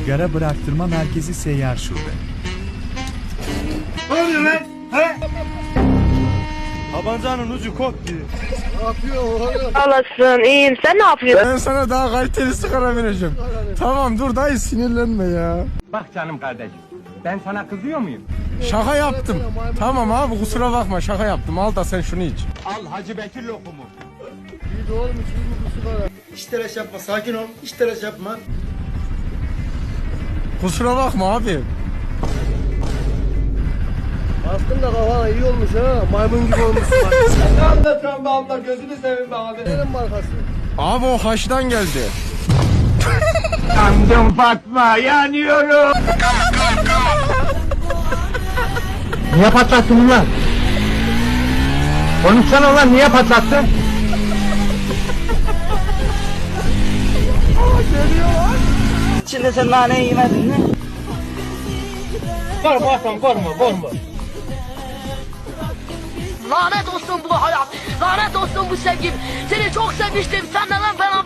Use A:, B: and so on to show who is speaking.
A: Sigara bıraktırma merkezi seyyar şube.
B: Ne oluyor lan? He? Tabancanın ucu koptu.
C: Ne yapıyor oğlum?
D: Olasın, iyiyim. Sen ne yapıyorsun?
C: Ben sana daha kaliteli sigara vereceğim. Tamam dur dayı sinirlenme ya.
E: Bak canım kardeşim, ben sana kızıyor muyum?
C: Şaka yaptım. Tamam abi kusura bakma şaka yaptım. Al da sen şunu iç.
E: Al Hacı Bekir lokumu.
C: İyi de oğlum içeyim bu sigara.
B: Hiç telaş yapma, sakin ol. Hiç telaş yapma.
C: Kusura bakma abi.
F: Aslında kafana iyi olmuş ha. Maymun gibi olmuşsun.
E: Ne anlatıyorsun be abla, gözünü seveyim be abi.
F: Nerenin markası?
C: Abi o haştan geldi.
E: Yandım Fatma, yanıyorum. Niye patlattın ulan? Konuşsana ulan, niye patlattın?
D: Şimdi sen naneyi yemedin mi?
E: Korkma Hasan, korkma.
G: Lanet olsun bu hayat. Lanet olsun bu sevgim. Seni çok sevmiştim. Senden ben